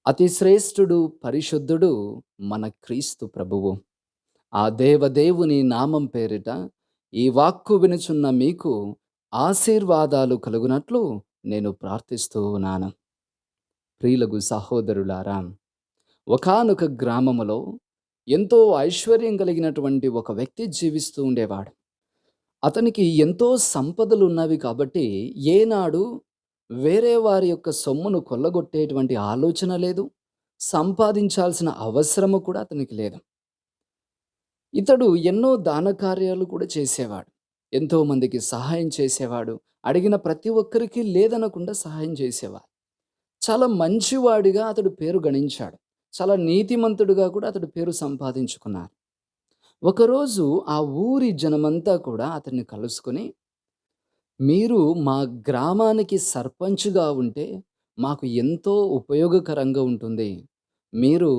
అతి శ్రేష్ఠుడు, పరిశుద్ధుడు మన క్రీస్తు ప్రభువు. ఆ దేవదేవుని నామం పేరిట ఈ వాక్కు వినుచున్న మీకు ఆశీర్వాదాలు కలుగునట్లు నేను ప్రార్థిస్తూ ఉన్నాను. ప్రియులగు సహోదరులారా, ఒకానొక గ్రామములో ఎంతో ఐశ్వర్యం కలిగినటువంటి ఒక వ్యక్తి జీవిస్తూ ఉండేవాడు. అతనికి ఎంతో సంపదలున్నవి కాబట్టి ఏనాడు వేరే వారి యొక్క సొమ్మును కొల్లగొట్టేటువంటి ఆలోచన లేదు. సంపాదించాల్సిన అవసరము కూడా అతనికి లేదు. ఇతడు ఎన్నో దాన కార్యాలు కూడా చేసేవాడు. ఎంతోమందికి సహాయం చేసేవాడు. అడిగిన ప్రతి ఒక్కరికి లేదనకుండా సహాయం చేసేవాడు. చాలా మంచివాడిగా అతడు పేరు గణించాడు. చాలా నీతిమంతుడుగా కూడా అతడు పేరు సంపాదించుకున్నాడు. ఒకరోజు ఆ ఊరి జనమంతా కూడా అతన్ని కలుసుకొని, "మీరు మా గ్రామానికి సర్పంచ్‌గా ఉంటే మాకు ఎంతో ఉపయోగకరంగా ఉంటుంది. మీరు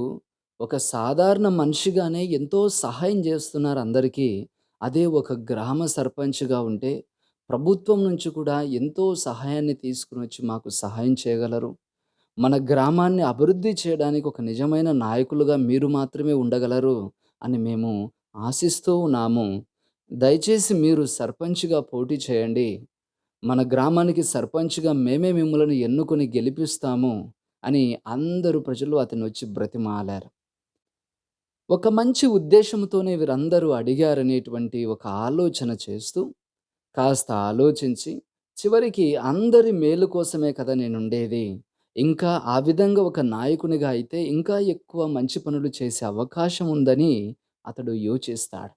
ఒక సాధారణ మనిషిగానే ఎంతో సహాయం జేస్తున్నారు అందరికీ. అదే ఒక గ్రామ సర్పంచ్‌గా ఉంటే ప్రభుత్వం నుంచి కూడా ఎంతో సహాయాన్ని తీసుకొనొచ్చి మాకు సహాయం చేయగలరు. మన గ్రామాన్ని అభివృద్ధి చేయడానికి ఒక నిజమైన నాయకులుగా మీరు మాత్రమే ఉండగలరు అని మేము ఆశిస్తూ ఉన్నాము. దయచేసి మీరు సర్పంచ్‌గా పోటీ చేయండి. మన గ్రామానికి సర్పంచ్‌గా మేమే మిమ్మల్ని ఎన్నుకొని గెలిపిస్తాము" అని అందరూ ప్రజలు అతన్నొచ్చి బ్రతిమాలారు. ఒక మంచి ఉద్దేశంతోనే వీరందరూ అడిగారనేటువంటి ఒక ఆలోచన చేస్తూ, కాస్త ఆలోచించి, చివరికి అందరి మేలు కోసమే కదా నేనుండేది. ఇంకా ఆ విధంగా ఒక నాయకునిగా అయితే ఇంకా ఎక్కువ మంచి పనులు చేసే అవకాశం ఉందని అతడు యోచిస్తాడు.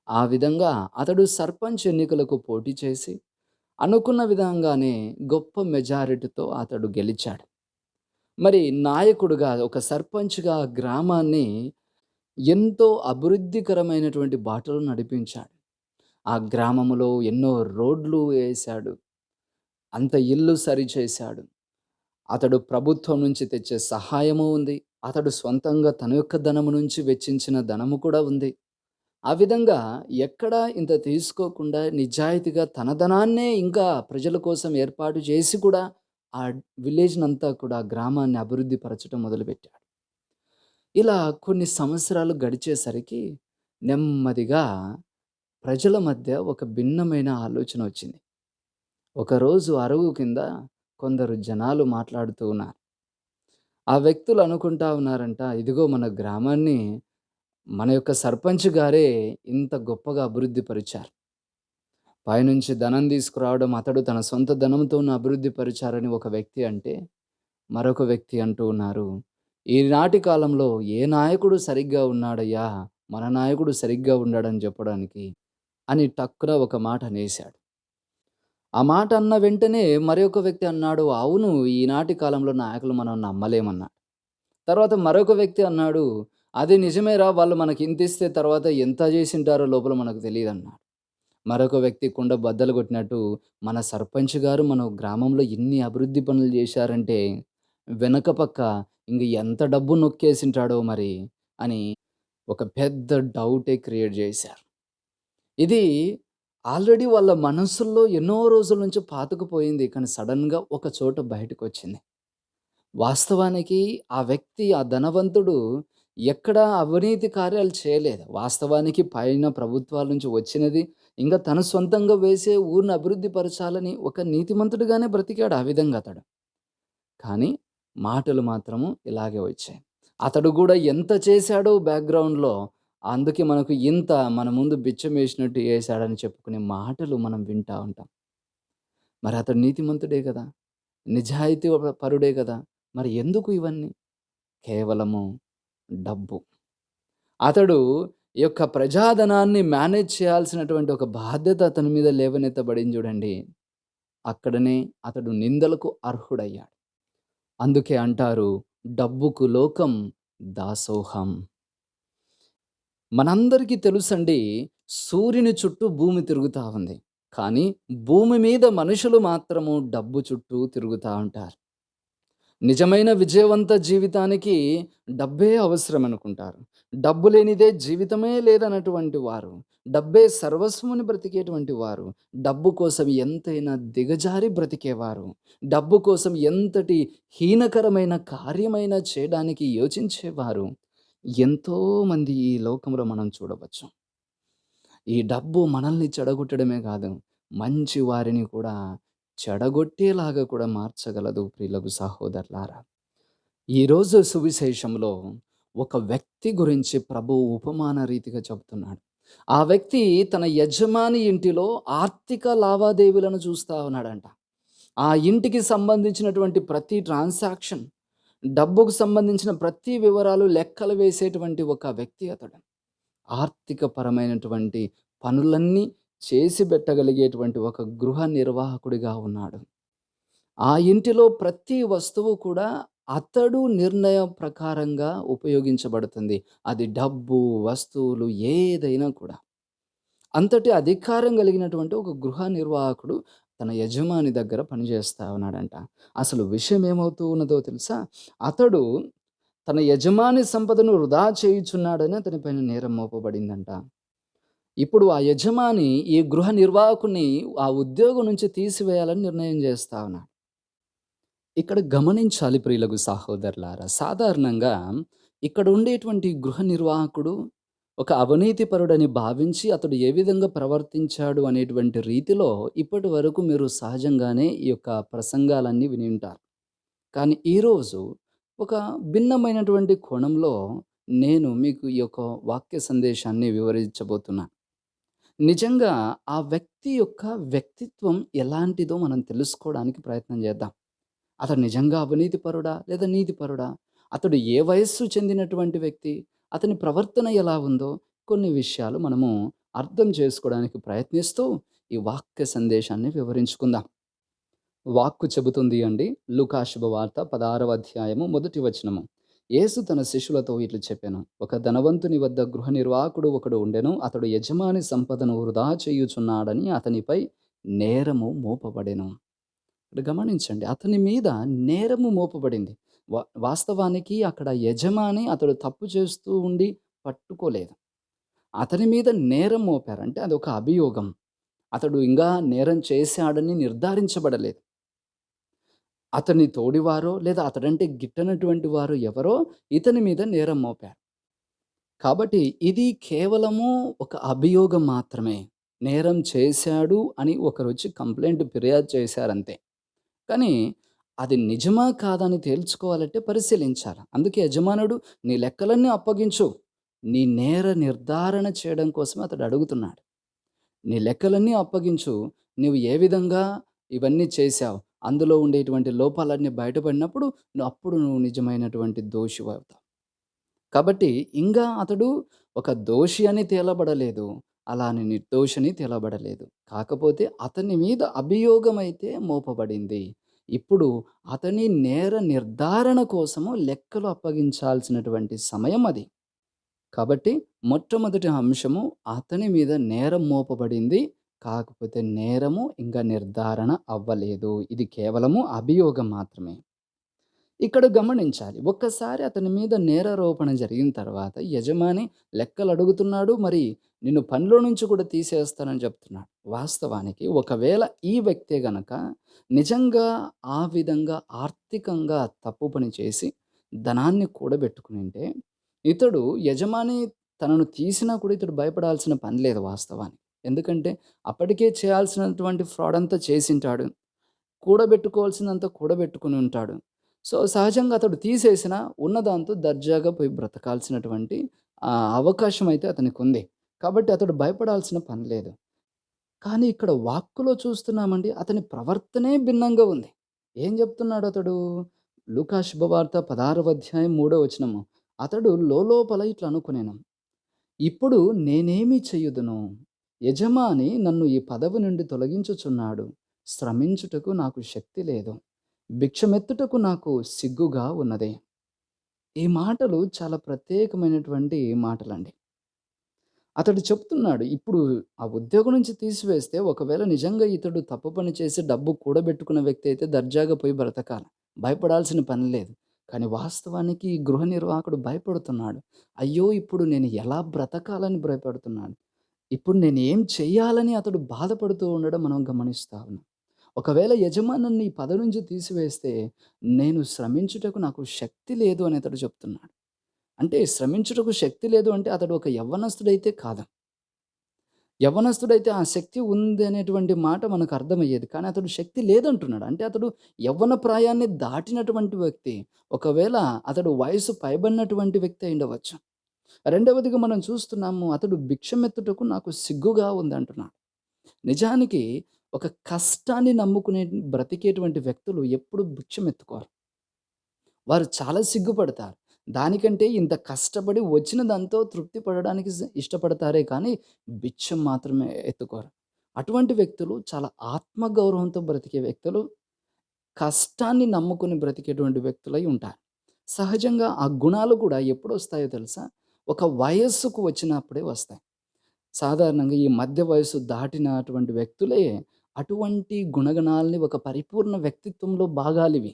ఆ విధంగా అతడు సర్పంచ్ ఎన్నికలకు పోటీ చేసి, అనుకున్న విధంగానే గొప్ప మెజారిటీతో అతడు గెలిచాడు. మరి నాయకుడుగా, ఒక సర్పంచ్‌గా గ్రామాన్ని ఎంతో అభివృద్ధికరమైనటువంటి బాటలో నడిపించాడు. ఆ గ్రామములో ఎన్నో రోడ్లు వేశాడు. అంత ఇల్లు సరిచేశాడు. అతడు ప్రభుత్వం నుంచి తెచ్చే సహాయము ఉంది. అతడు స్వంతంగా తన యొక్క ధనము నుంచి వెచ్చించిన ధనము కూడా ఉంది. ఆ విధంగా ఎక్కడా ఇంత తీసుకోకుండా నిజాయితీగా తన ధనాన్నే ఇంకా ప్రజల కోసం ఏర్పాటు చేసి కూడా ఆ విలేజ్‌నంతా కూడా, గ్రామాన్ని అభివృద్ధి పరచటం మొదలుపెట్టాడు. ఇలా కొన్ని సంవత్సరాలు గడిచేసరికి నెమ్మదిగా ప్రజల మధ్య ఒక భిన్నమైన ఆలోచన వచ్చింది. ఒకరోజు అరుగు కింద కొందరు జనాలు మాట్లాడుతూ ఉన్నారు. ఆ వ్యక్తులు అనుకుంటా ఉన్నారంట, ఇదిగో మన గ్రామాన్ని మన యొక్క సర్పంచ్ గారే ఇంత గొప్పగా అభివృద్ధి పరిచారు. పైనుంచి ధనం తీసుకురావడం, అతడు తన సొంత ధనంతోనే అభివృద్ధి పరిచారని ఒక వ్యక్తి అంటే, మరొక వ్యక్తి అంటూ ఉన్నారు, ఈనాటి కాలంలో ఏ నాయకుడు సరిగ్గా ఉన్నాడయ్యా, మన నాయకుడు సరిగ్గా ఉన్నాడని చెప్పడానికి అని టక్కున ఒక మాట అనేశాడు. ఆ మాట అన్న వెంటనే మరొక వ్యక్తి అన్నాడు, అవును, ఈనాటి కాలంలో నాయకులు మనం నమ్మలేమన్నాడు. తర్వాత మరొక వ్యక్తి అన్నాడు, అది నిజమేరా, వాళ్ళు మనకింతిస్తే తర్వాత ఎంత జేసింటారో లోపల మనకు తెలీదన్నాడు. మరొక వ్యక్తి కుండ బద్దలు కొట్టినట్టు, మన సర్పంచ్ గారు మన గ్రామంలో ఇన్ని అభివృద్ధి పనులు జేశారంటే, వెనక పక్క ఇంగ ఎంత డబ్బు నొక్కేసింటాడో మరి అని ఒక పెద్ద డౌటే క్రియేట్ జేశారు. ఇది ఆల్రెడీ వాళ్ళ మనసుల్లో ఎన్నో రోజుల నుంచి పాతుకుపోయింది. కానీ సడెన్‌గా ఒక చోట బయటకొచ్చింది. వాస్తవానికి ఆ వ్యక్తి, ఆ ధనవంతుడు ఎక్కడా అవినీతి కార్యాలు చేయలేదు. వాస్తవానికి పైన ప్రభుత్వాల నుంచి వచ్చినది, ఇంక తను సొంతంగా వేసే ఊరిని అభివృద్ధి పరచాలని ఒక నీతిమంతుడిగానే బ్రతికాడు ఆ విధంగా అతడు. కానీ మాటలు మాత్రము ఇలాగే వచ్చాయి. అతడు గూడా ఎంత చేశాడో బ్యాక్‌గ్రౌండ్‌లో, అందుకే మనకు ఇంత మన ముందు బిచ్చమేసినట్టు ఏశాడని చెప్పుకునే మాటలు మనం వింటా ఉంటాం. మరి అతడు నీతిమంతుడే గదా! నిజాయితీ పరుడే గదా! మరి ఎందుకు ఇవన్నీ? కేవలము డబ్బు. అతడు ఈ యొక్క ప్రజాధనాన్ని మేనేజ్ చేయాల్సినటువంటి ఒక బాధ్యత అతని మీద లేవనెత్తబడింది జూడండి. అక్కడనే అతడు నిందలకు అర్హుడయ్యాడు. అందుకే అంటారు, డబ్బుకు లోకం దాసోహం. మనందరికీ తెలుసండి, సూర్యుని చుట్టూ భూమి తిరుగుతా ఉంది. కానీ భూమి మీద మనుషులు మాత్రము డబ్బు చుట్టూ తిరుగుతా ఉంటారు. నిజమైన విజయవంత జీవితానికి డబ్బే అవసరం అనుకుంటారు. డబ్బు లేనిదే జీవితమే లేదన్నటువంటి వారు, డబ్బే సర్వస్వమని బ్రతికేటువంటి వారు, డబ్బు కోసం ఎంతైనా దిగజారి బ్రతికేవారు, డబ్బు కోసం ఎంతటి హీనకరమైన కార్యమైనా చేయడానికి యోచించేవారు ఎంతోమంది ఈ లోకంలో మనం చూడవచ్చు. ఈ డబ్బు మనల్ని చెడగొట్టడమే కాదు, మంచి వారిని కూడా చెడగొట్టేలాగా కూడా మార్చగలదు ప్రియులకు సహోదరులారా. ఈరోజు సువిశేషంలో ఒక వ్యక్తి గురించి ప్రభువు ఉపమాన రీతిగా చెబుతున్నాడు. ఆ వ్యక్తి తన యజమాని ఇంటిలో ఆర్థిక లావాదేవీలను చూస్తా ఉన్నాడంట. ఆ ఇంటికి సంబంధించినటువంటి ప్రతి ట్రాన్సాక్షన్, డబ్బుకు సంబంధించిన ప్రతి వివరాలు లెక్కలు వేసేటువంటి ఒక వ్యక్తి అతడు. ఆర్థిక పరమైనటువంటి పనులన్నీ చేసి పెట్టగలిగేటువంటి ఒక గృహ నిర్వాహకుడిగా ఉన్నాడు. ఆ ఇంటిలో ప్రతి వస్తువు కూడా అతడు నిర్ణయం ప్రకారంగా ఉపయోగించబడుతుంది. అది డబ్బు, వస్తువులు ఏదైనా కూడా. అంతటి అధికారం కలిగినటువంటి ఒక గృహ నిర్వాహకుడు తన యజమాని దగ్గర పనిచేస్తా ఉన్నాడంట. అసలు విషయం ఏమవుతూ ఉన్నదో తెలుసా? అతడు తన యజమాని సంపదను వృధా చేయుచున్నాడని అతని పైన నేరం మోపబడిందంట. ఇప్పుడు ఆ యజమాని ఈ గృహ నిర్వాహకుడిని ఆ ఉద్యోగం నుంచి తీసివేయాలని నిర్ణయం చేస్తా ఉన్నాడు. ఇక్కడ గమనించాలి ప్రియులకు సహోదరులారా. సాధారణంగా ఇక్కడ ఉండేటువంటి గృహ నిర్వాహకుడు ఒక అవినీతిపరుడని భావించి అతడు ఏ విధంగా ప్రవర్తించాడు అనేటువంటి రీతిలో ఇప్పటి వరకు మీరు సహజంగానే ఈ యొక్క ప్రసంగాలన్నీ విని ఉంటారు. కానీ ఈరోజు ఒక భిన్నమైనటువంటి కోణంలో నేను మీకు ఈ యొక్క వాక్య సందేశాన్ని వివరించబోతున్నాను. నిజంగా ఆ వ్యక్తి యొక్క వ్యక్తిత్వం ఎలాంటిదో మనం తెలుసుకోవడానికి ప్రయత్నం చేద్దాం. అతడు నిజంగా అవినీతిపరుడా? లేదా నీతిపరుడా? అతడు ఏ వయస్సు చెందినటువంటి వ్యక్తి? అతని ప్రవర్తన ఎలా ఉందో కొన్ని విషయాలు మనము అర్థం చేసుకోవడానికి ప్రయత్నిస్తూ ఈ వాక్య సందేశాన్ని వివరించుకుందాం. వాక్కు చెబుతుంది అండి. లూకా శుభవార్త 16వ అధ్యాయము మొదటి వచనము. యేసు తన శిష్యులతో ఇట్లు చెప్పెను. ఒక ధనవంతుని వద్ద గృహ నిర్వాహకుడు ఒకడు ఉండెను. అతడు యజమాని సంపదను వృధా చేయుచున్నాడని అతనిపై నేరము మోపబడెను. ఇక్కడ గమనించండి. అతని మీద నేరము మోపబడింది. వాస్తవానికి అక్కడ యజమాని అతడు తప్పు చేస్తూ ఉండి పట్టుకోలేదు. అతని మీద నేరం మోపారు. అంటే అదొక అభియోగం. అతడు ఇంగా నేరం చేశాడని నిర్ధారించబడలేదు. అతని తోడివారో లేదా అతడంటే గిట్టనటువంటి వారు ఎవరో ఇతని మీద నేరం మోపారు. కాబట్టి ఇది కేవలము ఒక అభియోగం మాత్రమే. నేరం చేశాడు అని ఒకరొచ్చి కంప్లెయింట్ ఫిర్యాదు చేశారంతే. కానీ అది నిజమా కాదా అని తేల్చుకోవాలంటే పరిశీలించాలి. అందుకే యజమానుడు నీ లెక్కలన్నీ అప్పగించు. నీ నేర నిర్ధారణ చేయడం కోసమే అతడు అడుగుతున్నాడు. నీ లెక్కలన్నీ అప్పగించు. నీవు ఏ విధంగా ఇవన్నీ చేశావు? అందులో ఉండేటువంటి లోపాలన్నీ బయటపడినప్పుడు నువ్వు నిజమైనటువంటి దోషివవుతావు. కాబట్టి ఇంగా అతడు ఒక దోషి అని తేలబడలేదు. అలా అని నిర్దోషని తేలబడలేదు. కాకపోతే అతని మీద అభియోగమైతే మోపబడింది. ఇప్పుడు అతని నేర నిర్ధారణ కోసము లెక్కలు అప్పగించాల్సినటువంటి సమయం అది. కాబట్టి మొట్టమొదటి అంశము అతని మీద నేరం మోపబడింది. కాకపోతే నేరము ఇంకా నిర్ధారణ అవ్వలేదు. ఇది కేవలము అభియోగం మాత్రమే. ఇక్కడ గమనించాలి. ఒక్కసారి అతని మీద నేరారోపణ జరిగిన తర్వాత యజమాని లెక్కలడుగుతున్నాడు. మరి నిన్ను పనిలో నుంచి కూడా తీసేస్తానని చెప్తున్నాడు. వాస్తవానికి ఒకవేళ ఈ వ్యక్తే గనక నిజంగా ఆ విధంగా ఆర్థికంగా తప్పు పని చేసి ధనాన్ని కూడబెట్టుకునుంటే, ఇతడు యజమాని తనను తీసినా కూడా ఇతడు భయపడాల్సిన పని లేదు వాస్తవానికి. ఎందుకంటే అప్పటికే చేయాల్సినటువంటి ఫ్రాడ్ అంతా చేసుంటాడు. కూడబెట్టుకోవాల్సిందంతా కూడబెట్టుకొని ఉంటాడు. సో, సహజంగా అతడు తీసేసినా ఉన్నదాంతో దర్జాగా పోయి బ్రతకాల్సినటువంటి అవకాశం అయితే అతనికుంది. కాబట్టి అతడు భయపడాల్సిన పని లేదు. కానీ ఇక్కడ వాక్కులో చూస్తున్నామండి అతని ప్రవర్తనే భిన్నంగా ఉంది. ఏం చెప్తున్నాడు అతడు? లూకా శుభవార్త 16వ అధ్యాయం 3వ వచనము. అతడు లోలోపల ఇట్లా అనుకొనెను. ఇప్పుడు నేనేమి చెయ్యుదును? యజమాని నన్ను ఈ పదవి నుండి తొలగించుచున్నాడు. శ్రమించుటకు నాకు శక్తి లేదు. భిక్షమెత్తుటకు నాకు సిగ్గుగా ఉన్నది. ఈ మాటలు చాలా ప్రత్యేకమైనటువంటి మాటలండి. అతడు చెప్తున్నాడు, ఇప్పుడు ఆ ఉద్యోగం నుంచి తీసివేస్తే ఒకవేళ నిజంగా ఇతడు తప్పు పని చేసి డబ్బు కూడబెట్టుకున్న వ్యక్తి అయితే దర్జాగా పోయి బ్రతకాల. భయపడాల్సిన పని లేదు. కానీ వాస్తవానికి ఈ గృహ నిర్వాహకుడు భయపడుతున్నాడు. అయ్యో! ఇప్పుడు నేను ఎలా బ్రతకాలని భయపడుతున్నాడు. ఇప్పుడు నేనేం చెయ్యాలని అతడు బాధపడుతూ ఉండడం మనం గమనిస్తా ఉన్నాం. ఒకవేళ యజమాని నన్ను ఈ పదవి నుంచి తీసివేస్తే, నేను శ్రమించుటకు నాకు శక్తి లేదు అని అతడు చెప్తున్నాడు. అంటే శ్రమించుటకు శక్తి లేదు అంటే అతడు ఒక యవ్వనస్తుడైతే కాదు. యవ్వనస్తుడైతే ఆ శక్తి ఉంది అనేటువంటి మాట మనకు అర్థమయ్యేది. కానీ అతడు శక్తి లేదంటున్నాడు. అంటే అతడు యవ్వన ప్రాయాన్ని దాటినటువంటి వ్యక్తి. ఒకవేళ అతడు వయసు పైబడినటువంటి వ్యక్తి అయ్యుండవచ్చు. రెండవదిగా మనం చూస్తున్నాము, అతడు భిక్షమెత్తుటకు నాకు సిగ్గుగా ఉందంటున్నాడు. నిజానికి ఒక కష్టాన్ని నమ్ముకునే బ్రతికేటువంటి వ్యక్తులు ఎప్పుడు భిక్షమెత్తుకోరు. వారు చాలా సిగ్గుపడతారు. దానికంటే ఇంత కష్టపడి వచ్చిన దాంతో తృప్తి పడడానికి ఇష్టపడతారే కానీ, బిచ్చం మాత్రమే ఎత్తుకోరు. అటువంటి వ్యక్తులు చాలా ఆత్మగౌరవంతో బ్రతికే వ్యక్తులు, కష్టాన్ని నమ్ముకొని బ్రతికేటువంటి వ్యక్తులై ఉంటారు. సహజంగా ఆ గుణాలు కూడా ఎప్పుడొస్తాయో తెలుసా? ఒక వయస్సుకు వచ్చినప్పుడే వస్తాయి. సాధారణంగా ఈ మధ్య వయస్సు దాటినటువంటి వ్యక్తులే అటువంటి గుణగణాల్ని ఒక పరిపూర్ణ వ్యక్తిత్వంలో భాగాలివి.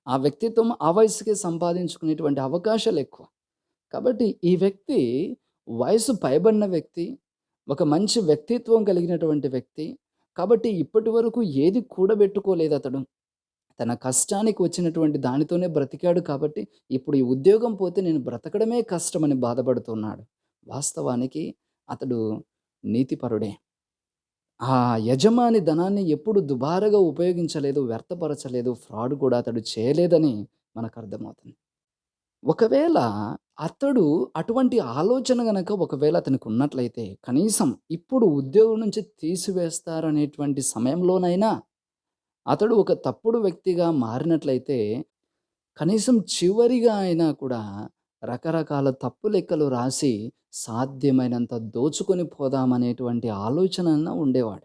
ఆ వ్యక్తిత్వం ఆ వయస్సుకే సంపాదించుకునేటువంటి అవకాశాలెక్కువ. కాబట్టి ఈ వ్యక్తి వయసు పైబడిన వ్యక్తి, ఒక మంచి వ్యక్తిత్వం కలిగినటువంటి వ్యక్తి. కాబట్టి ఇప్పటివరకు ఏది కూడబెట్టుకోలేదతడు. తన కష్టానికి వచ్చినటువంటి దానితోనే బ్రతికాడు కాబట్టి, ఇప్పుడు ఈ ఉద్యోగం పోతే నేను బ్రతకడమే కష్టమని బాధపడుతున్నాడు. వాస్తవానికి అతడు నీతిపరుడే. ఆ యజమాని ధనాన్ని ఎప్పుడు దుబారగా ఉపయోగించలేదు, వ్యర్థపరచలేదు, ఫ్రాడ్ కూడా అతడు చేయలేదని మనకర్థమవుతుంది. ఒకవేళ అతడు అటువంటి ఆలోచన గనక ఒకవేళ అతనికున్నట్లయితే, కనీసం ఇప్పుడు ఉద్యోగం నుంచి తీసివేస్తారనేటువంటి సమయంలోనైనా, అతడు ఒక తప్పుడు వ్యక్తిగా మారినట్లయితే, కనీసం చివరిగా అయినా కూడా రకరకాల తప్పు లెక్కలు రాసి, సాధ్యమైనంత దోచుకొని పోదామనేటువంటి ఆలోచనన ఉండేవాడు.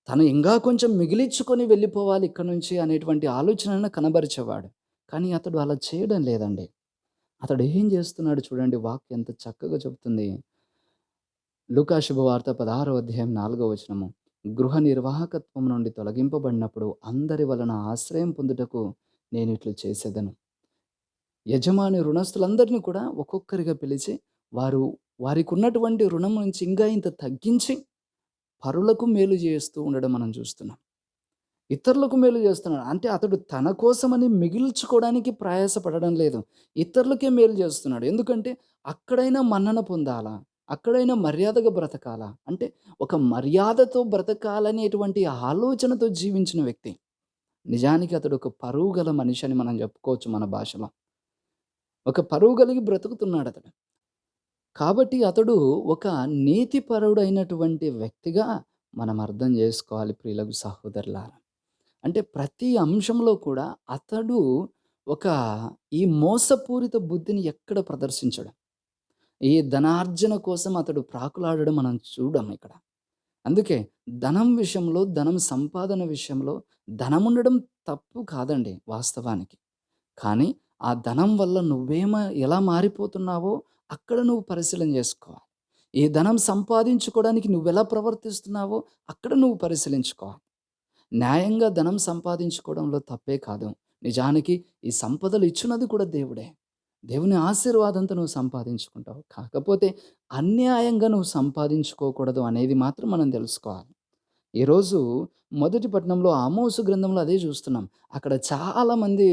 తను ఇంకా కొంచెం మిగిలిచ్చుకొని వెళ్ళిపోవాలి ఇక్కడి నుంచి అనేటువంటి ఆలోచనను కనబరిచేవాడు. కానీ అతడు అలా చేయడం లేదండి. అతడు ఏం చేస్తున్నాడు చూడండి, వాక్యం ఎంత చక్కగా చెప్తుంది. లూకా శుభవార్త 16వ అధ్యాయం 4వ వచనము. గృహ నిర్వాహకత్వం నుండి తొలగింపబడినప్పుడు అందరి వలన ఆశ్రయం పొందుటకు నేనిట్లు చేసేదను. యజమాని రుణస్తులందరిని కూడా ఒక్కొక్కరిగా పిలిచి, వారు వారికున్నటువంటి రుణం నుంచి ఇంకా ఇంత తగ్గించి పరులకు మేలు చేస్తూ ఉండడం మనం చూస్తున్నాం. ఇతరులకు మేలు చేస్తున్నాడు. అంటే అతడు తన కోసమని మిగిల్చుకోవడానికి ప్రయాసపడడం లేదు. ఇతరులకే మేలు చేస్తున్నాడు. ఎందుకంటే అక్కడైనా మన్నన పొందాలా? అక్కడైనా మర్యాదగా బ్రతకాలా? అంటే ఒక మర్యాదతో బ్రతకాలనేటువంటి ఆలోచనతో జీవించిన వ్యక్తి. నిజానికి అతడు ఒక పరువు గల మనిషి అని మనం చెప్పుకోవచ్చు మన భాషలో. ఒక పరువు కలిగి బ్రతుకుతున్నాడతడు. కాబట్టి అతడు ఒక నీతిపరుడైనటువంటి వ్యక్తిగా మనం అర్థం చేసుకోవాలి ప్రియులకు సహోదరులారా. అంటే ప్రతి అంశంలో కూడా అతడు ఒక ఈ మోసపూరిత బుద్ధిని ఎక్కడ ప్రదర్శించడు. ఈ ధనార్జన కోసం అతడు ప్రాకులాడడం మనం చూడం ఇక్కడ. అందుకే ధనం విషయంలో, ధనం సంపాదన విషయంలో ధనముండడం తప్పు కాదండి వాస్తవానికి. కానీ ఆ ధనం వల్ల ఎలా మారిపోతున్నావో అక్కడ నువ్వు పరిశీలన చేసుకోవాలి. ఈ ధనం సంపాదించుకోవడానికి నువ్వెలా ప్రవర్తిస్తున్నావో అక్కడ నువ్వు పరిశీలించుకోవాలి. న్యాయంగా ధనం సంపాదించుకోవడంలో తప్పే కాదు. నిజానికి ఈ సంపదలు ఇచ్చినది కూడా దేవుడే. దేవుని ఆశీర్వాదంతో నువ్వు సంపాదించుకుంటావు. కాకపోతే అన్యాయంగా నువ్వు సంపాదించుకోకూడదు అనేది మాత్రం మనం తెలుసుకోవాలి. ఈరోజు మొదటి పట్టణంలో ఆమోసు గ్రంథంలో అదే చూస్తున్నాం. అక్కడ చాలామంది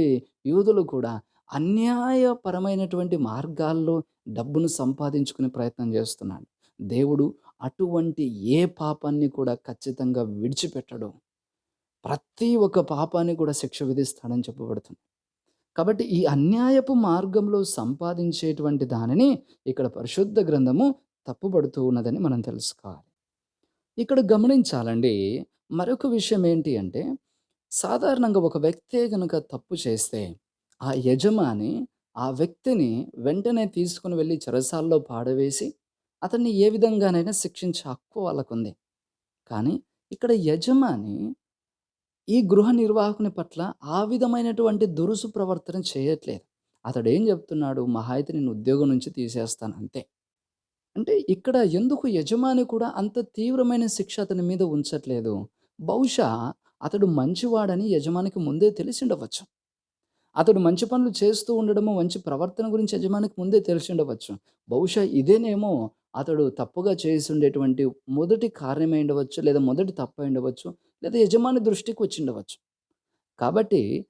యూదులు కూడా అన్యాయపరమైనటువంటి మార్గాల్లో డబ్బును సంపాదించుకునే ప్రయత్నం చేస్తున్నాడు. దేవుడు అటువంటి ఏ పాపాన్ని కూడా ఖచ్చితంగా విడిచిపెట్టడు. ప్రతి ఒక్క పాపాన్ని కూడా శిక్ష విధిస్తాడని చెప్పబడుతుంది. కాబట్టి ఈ అన్యాయపు మార్గంలో సంపాదించేటువంటి దానిని ఇక్కడ పరిశుద్ధ గ్రంథము తప్పుపడుతూ ఉన్నదని మనం తెలుసుకోవాలి. ఇక్కడ గమనించాలండి. మరొక విషయం ఏంటి అంటే, సాధారణంగా ఒక వ్యక్తే గనుక తప్పు చేస్తే, ఆ యజమాని ఆ వ్యక్తిని వెంటనే తీసుకొని వెళ్లి చెరసాలలో పాడవేసి, అతన్ని ఏ విధంగానైనా శిక్షించే హక్కు వాళ్ళకుంది. కానీ ఇక్కడ యజమాని ఈ గృహ నిర్వాహకుని పట్ల ఆ విధమైనటువంటి దురుసు ప్రవర్తన చేయట్లేదు. అతడేం చెప్తున్నాడు, మహా అయితే నిన్ను ఉద్యోగం నుంచి తీసేస్తాను అంతే. అంటే ఇక్కడ ఎందుకు యజమాని కూడా అంత తీవ్రమైన శిక్ష అతని మీద ఉంచట్లేదు? బహుశా అతడు మంచివాడని యజమానికి ముందే తెలిసుండవచ్చు. అతడు మంచి పనులు చేస్తూ ఉండడము, మంచి ప్రవర్తన గురించి యజమానికి ముందే తెలిసుండవచ్చు. బహుశా ఇదేనేమో అతడు తప్పుగా చేసుండేటువంటి మొదటి కార్యమై ఉండవచ్చు, లేదా మొదటి తప్పై ఉండవచ్చు, లేదా యజమాని దృష్టికి వచ్చిండవచ్చు. కాబట్టి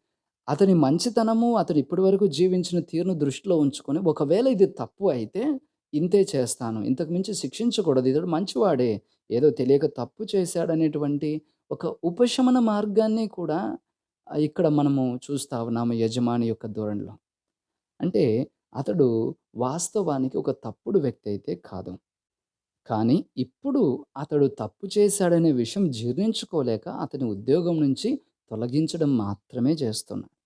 అతని మంచితనము, అతడు ఇప్పటివరకు జీవించిన తీరును దృష్టిలో ఉంచుకొని, ఒకవేళ ఇది తప్పు అయితే ఇంతే చేస్తాను. ఇంతకు మించి శిక్షించకూడదు. ఇతడు మంచివాడే. ఏదో తెలియక తప్పు చేశాడనేటువంటి ఒక ఉపశమన మార్గాన్ని కూడా ఇక్కడ మనము చూస్తా ఉన్నాము యజమాని యొక్క ధోరణిలో. అంటే అతడు వాస్తవానికి ఒక తప్పుడు వ్యక్తి అయితే కాదు. కానీ ఇప్పుడు అతడు తప్పు చేశాడనే విషయం జీర్ణించుకోలేక అతని ఉద్యోగం నుంచి తొలగించడం మాత్రమే చేస్తున్నాడు.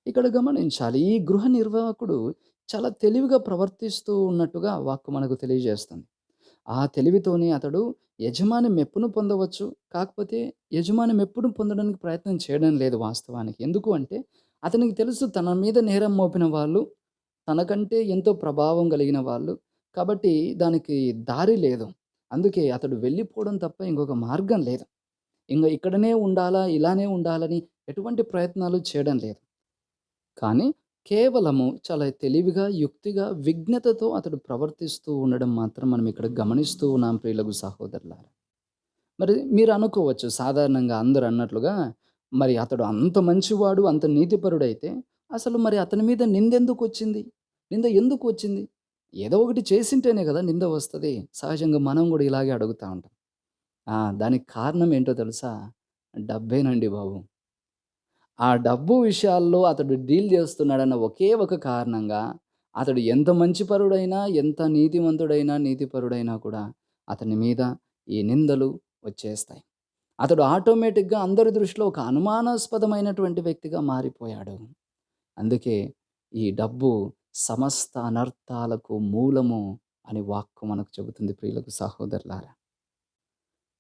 ఇక్కడ గమనించాలి. ఈ గృహ నిర్వాహకుడు చాలా తెలివిగా ప్రవర్తిస్తూ ఉన్నట్టుగా వాక్కు మనకు తెలియజేస్తుంది. ఆ తెలివితోనే అతడు యజమాని మెప్పును పొందవచ్చు. కాకపోతే యజమాని మెప్పును పొందడానికి ప్రయత్నం చేయడం లేదు వాస్తవానికి. ఎందుకు అంటే అతనికి తెలుసు తన మీద నేరం మోపిన వాళ్ళు తనకంటే ఎంతో ప్రభావం కలిగిన వాళ్ళు. కాబట్టి దానికి దారి లేదు. అందుకే అతడు వెళ్ళిపోవడం తప్ప ఇంకొక మార్గం లేదు. ఇక్కడనే ఉండాలా, ఇలానే ఉండాలని ఎటువంటి ప్రయత్నాలు చేయడం లేదు. కానీ కేవలము చాలా తెలివిగా, యుక్తిగా, విజ్ఞతతో అతడు ప్రవర్తిస్తూ ఉండడం మాత్రం మనం ఇక్కడ గమనిస్తూ ఉన్నాం ప్రియులకు సహోదరులారా. మరి మీరు అనుకోవచ్చు సాధారణంగా అందరూ అన్నట్లుగా, మరి అతడు అంత మంచివాడు, అంత నీతిపరుడైతే అసలు మరి అతని మీద నిందెందుకొచ్చింది? నింద ఎందుకు వచ్చింది? ఏదో ఒకటి చేసుంటేనే కదా నింద వస్తది. సహజంగా మనం గూడా ఇలాగే అడుగుతా ఉంటాం. దానికి కారణం ఏంటో తెలుసా? డబ్బేనండి బాబు. ఆ డబ్బు విషయాల్లో అతడు డీల్ చేస్తున్నాడన్న ఒకే ఒక కారణంగా, అతడు ఎంత మంచి పరుడైనా, ఎంత నీతిమంతుడైనా, నీతిపరుడైనా కూడా అతని మీద ఈ నిందలు వచ్చేస్తాయి. అతడు ఆటోమేటిక్‌గా అందరి దృష్టిలో ఒక అనుమానాస్పదమైనటువంటి వ్యక్తిగా మారిపోయాడు. అందుకే ఈ డబ్బు సమస్త అనర్థాలకు మూలము అని వాక్కు మనకు చెబుతుంది ప్రియులకు సహోదరులారా.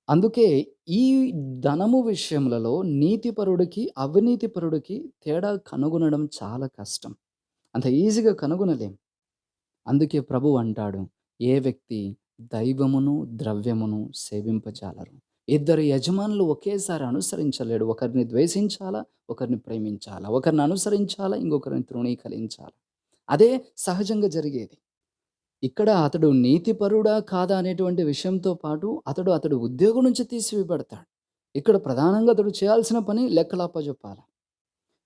అందుకే ఈ ధనము విషయములలో నీతిపరుడికి, అవినీతిపరుడికి తేడా కనుగొనడం చాలా కష్టం. అంత ఈజీగా కనుగొనలేం. అందుకే ప్రభువు అంటాడు, "ఏ వ్యక్తి దైవమును, ద్రవ్యమును సేవింపజాలరు." ఇద్దరు యజమానులు ఒకేసారి అనుసరించలేడు. ఒకరిని ద్వేషించాలా, ఒకరిని ప్రేమించాలా. ఒకరిని అనుసరించాలా, ఇంకొకరిని తృణీకరించాలా. అదే సహజంగా జరిగేది. ఇక్కడ అతడు నీతిపరుడా? కాదా? అనేటువంటి విషయంతో పాటు అతడు ఉద్యోగం నుంచి తీసివేయబడతాడు. ఇక్కడ ప్రధానంగా అతడు చేయాల్సిన పని లెక్కలు అప్పజెప్పాల.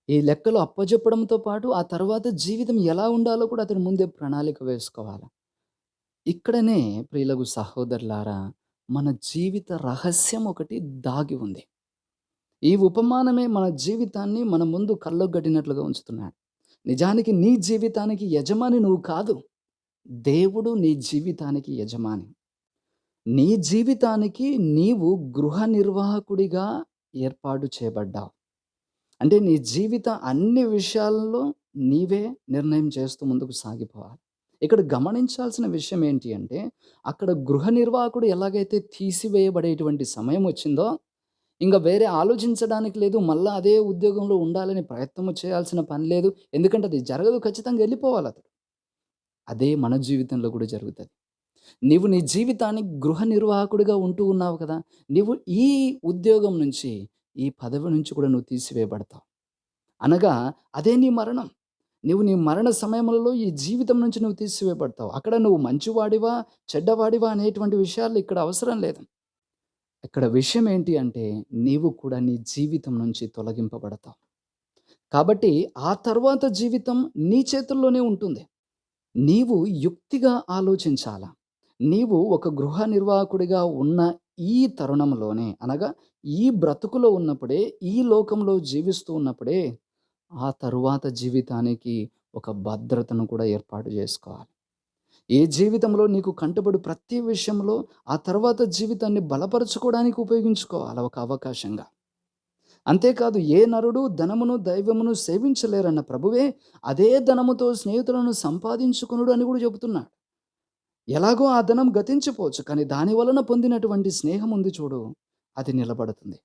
ఈ లెక్కలు అప్పజెప్పడంతో పాటు ఆ తర్వాత జీవితం ఎలా ఉండాలో కూడా అతడు ముందే ప్రణాళిక వేసుకోవాల. ఇక్కడనే ప్రియులకు సహోదరులారా, మన జీవిత రహస్యం ఒకటి దాగి ఉంది. ఈ ఉపమానమే మన జీవితాన్ని మన ముందు కళ్ళగట్టినట్లుగా ఉంచుతున్నాడు. నిజానికి నీ జీవితానికి యజమాని నువ్వు కాదు. దేవుడు నీ జీవితానికి యజమాని. నీ జీవితానికి నీవు గృహ నిర్వాహకుడిగా ఏర్పాటు చేయబడ్డావు. అంటే నీ జీవిత అన్ని విషయాల్లో నీవే నిర్ణయం చేస్తూ ముందుకు సాగిపోవాలి. ఇక్కడ గమనించాల్సిన విషయం ఏంటి అంటే, అక్కడ గృహ నిర్వాహకుడు ఎలాగైతే తీసివేయబడేటువంటి సమయం వచ్చిందో, ఇంక వేరే ఆలోచించడానికి లేదు. మళ్ళా అదే ఉద్యోగంలో ఉండాలని ప్రయత్నము చేయాల్సిన పని లేదు. ఎందుకంటే అది జరగదు. ఖచ్చితంగా ఎళ్ళిపోవాలతడు. అదే మన జీవితంలో కూడా జరుగుతది. నీవు నీ జీవితాన్ని గృహ నిర్వాహకుడిగా ఉంటూ ఉన్నావు కదా! నీవు ఈ ఉద్యోగం నుంచి, ఈ పదవి నుంచి కూడా నువ్వు తీసివేయబడతావు. అనగా అదే నీ మరణం. నీవు నీ మరణ సమయములలో ఈ జీవితం నుంచి నువ్వు తీసివేయబడతావు. అక్కడ నువ్వు మంచివాడివా, చెడ్డవాడివా అనేటువంటి విషయాలు ఇక్కడ అవసరం లేదు. ఇక్కడ విషయం ఏంటి అంటే, నీవు కూడా నీ జీవితం నుంచి తొలగింపబడతావు. కాబట్టి ఆ తర్వాత జీవితం నీ చేతుల్లోనే ఉంటుంది. నీవు యుక్తిగా ఆలోచించాల. నీవు ఒక గృహ నిర్వాహకుడిగా ఉన్న ఈ తరుణంలోనే అనగా ఈ బ్రతుకులో ఉన్నప్పుడే, ఈ లోకంలో జీవిస్తూ ఉన్నప్పుడే, ఆ తరువాత జీవితానికి ఒక భద్రతను కూడా ఏర్పాటు జేసుకోవాలి. ఏ జీవితంలో నీకు కంటబడు ప్రతి విషయంలో ఆ తర్వాత జీవితాన్ని బలపరుచుకోవడానికి ఉపయోగించుకోవాలి ఒక అవకాశంగా. అంతేకాదు ఏ నరుడు ధనమును, దైవమును సేవించలేరన్న ప్రభువే అదే ధనముతో స్నేహితులను సంపాదించుకొనుడు అని కూడా చెబుతున్నాడు. ఎలాగో ఆ ధనం గతించిపోవచ్చు. కానీ దాని వలన పొందినటువంటి స్నేహం ఉంది చూడు, అది నిలబడుతుంది.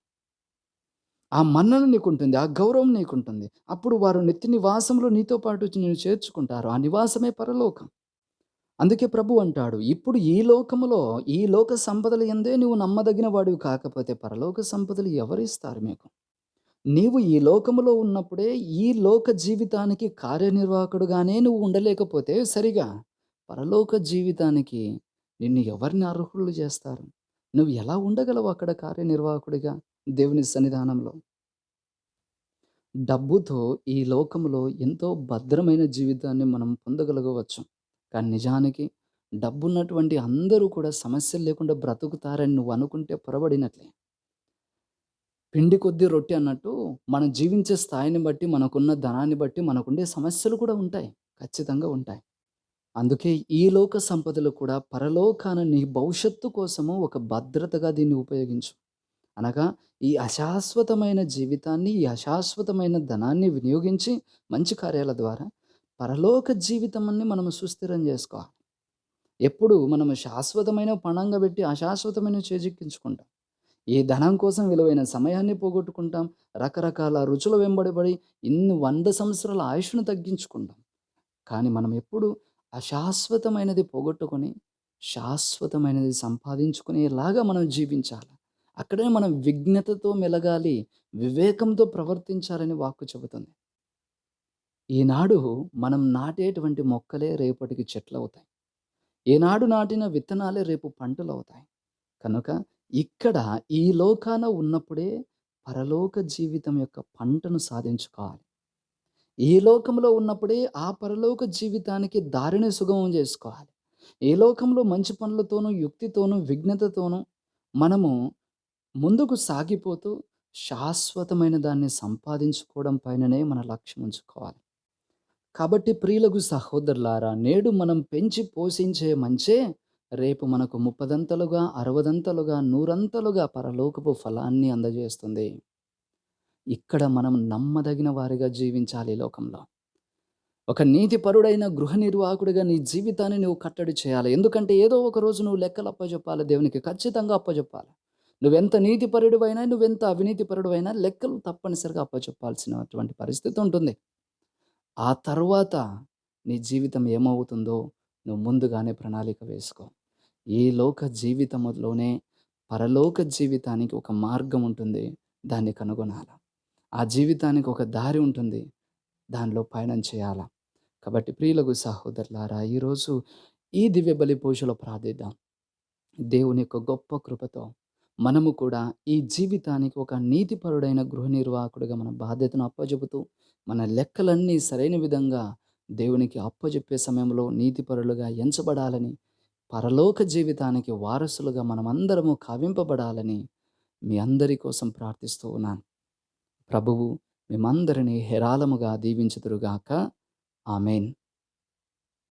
ఆ మన్నన నీకుంటుంది. ఆ గౌరవం నీకుంటుంది. అప్పుడు వారు నిత్య నివాసంలో నీతో పాటు నిన్ను చేర్చుకుంటారు. ఆ నివాసమే పరలోకం. అందుకే ప్రభు అంటాడు, "ఇప్పుడు ఈ లోకములో, ఈ లోక సంపదల యందే నువ్వు నమ్మదగిన వాడివి కాకపోతే పరలోక సంపదలు ఎవరిస్తారు మీకు?" నీవు ఈ లోకములో ఉన్నప్పుడే ఈ లోక జీవితానికి కార్యనిర్వాహకుడుగానే నువ్వు ఉండలేకపోతే సరిగా, పరలోక జీవితానికి నిన్ను ఎవరిని అర్హులు చేస్తారు? నువ్వు ఎలా ఉండగలవు అక్కడ కార్యనిర్వాహకుడిగా దేవుని సన్నిధానంలో? డబ్బుతో ఈ లోకంలో ఎంతో భద్రమైన జీవితాన్ని మనం పొందగలగవచ్చు. కానీ నిజానికి డబ్బున్నటువంటి అందరూ కూడా సమస్యలు లేకుండా బ్రతుకుతారని నువ్వు అనుకుంటే పొరబడినట్లే. పిండి కొద్దీ రొట్టె అన్నట్టు మనం జీవించే స్థాయిని బట్టి, మనకున్న ధనాన్ని బట్టి మనకుండే సమస్యలు కూడా ఉంటాయి. ఖచ్చితంగా ఉంటాయి. అందుకే ఈ లోక సంపదలు కూడా పరలోకాన నీ భవిష్యత్తు కోసము ఒక భద్రతగా దీన్ని ఉపయోగించు. అనగా ఈ అశాశ్వతమైన జీవితాన్ని, ఈ అశాశ్వతమైన ధనాన్ని వినియోగించి మంచి కార్యాల ద్వారా పరలోక జీవితమని మనము సుస్థిరం జేసుకోవాలి. ఎప్పుడు మనము శాశ్వతమైన పణంగా పెట్టి అశాశ్వతమైనవి చేజిక్కించుకుంటాం. ఈ ధనం కోసం విలువైన సమయాన్ని పోగొట్టుకుంటాం. రకరకాల రుచుల వెంబడి పడి ఇన్ని 100 సంవత్సరాల ఆయుష్‌ను తగ్గించుకుంటాం. కానీ మనం ఎప్పుడు అశాశ్వతమైనది పోగొట్టుకొని, శాశ్వతమైనది సంపాదించుకునేలాగా మనం జీవించాలి. అక్కడే మనం విజ్ఞతతో మెలగాలి, వివేకంతో ప్రవర్తించాలని వాక్కు చెబుతుంది. ఈనాడు మనం నాటేటువంటి మొక్కలే రేపటికి చెట్లవుతాయి. ఈనాడు నాటిన విత్తనాలే రేపు పంటలవుతాయి. కనుక ఇక్కడ ఈ లోకాన ఉన్నప్పుడే పరలోక జీవితం యొక్క పంటను సాధించుకోవాలి. ఈ లోకంలో ఉన్నప్పుడే ఆ పరలోక జీవితానికి దారిని సుగమం చేసుకోవాలి. ఈ లోకంలో మంచి పనులతోనూ, యుక్తితోనూ, విజ్ఞతతోనూ మనము ముందుకు సాగిపోతూ శాశ్వతమైన దాన్ని సంపాదించుకోవడం పైననే మన లక్ష్యం ఉంచుకోవాలి. కాబట్టి ప్రియులకు సహోదరులారా, నేడు మనం పెంచి పోషించే మంచే రేపు మనకు ముప్పదంతలుగా, అరవదంతలుగా, నూరంతలుగా పరలోకపు ఫలాన్ని అందజేస్తుంది. ఇక్కడ మనం నమ్మదగిన వారిగా జీవించాలి ఈ లోకంలో. ఒక నీతిపరుడైన గృహ నిర్వాహకుడిగా నీ జీవితాన్ని నువ్వు కట్టడి చేయాలి. ఎందుకంటే ఏదో ఒక రోజు నువ్వు లెక్కలు అప్పజెప్పాలి దేవునికి. ఖచ్చితంగా అప్పజెప్పాలి. నువ్వెంత నీతిపరుడివైనా, నువ్వెంత అవినీతిపరుడివైనా లెక్కలు తప్పనిసరిగా అప్పజెప్పాల్సినటువంటి పరిస్థితి ఉంటుంది. ఆ తరువాత నీ జీవితం ఏమవుతుందో నువ్వు ముందుగానే ప్రణాళిక వేసుకో. ఈ లోక జీవితములోనే పరలోక జీవితానికి ఒక మార్గం ఉంటుంది. దాన్ని కనుగొనాల. ఆ జీవితానికి ఒక దారి ఉంటుంది. దానిలో పయనం చేయాల. కాబట్టి ప్రియులకు సహోదరులారా, ఈరోజు ఈ దివ్య బలి పూజలో ప్రార్థిద్దాం. దేవుని యొక్క గొప్ప కృపతో మనము కూడా ఈ జీవితానికి ఒక నీతిపరుడైన గృహ నిర్వాహకుడిగా మన బాధ్యతను అప్పజెపుతూ, మన లెక్కలన్నీ సరైన విధంగా దేవునికి అప్పజెప్పే సమయంలో నీతిపరులుగా ఎంచబడాలని, పరలోక జీవితానికి వారసులుగా మనమందరము కావింపబడాలని మీ అందరి కోసం ప్రార్థిస్తూ ఉన్నాను. ప్రభువు మిమ్మందరిని హేరాళముగా దీవించుదురుగాక. ఆమేన్.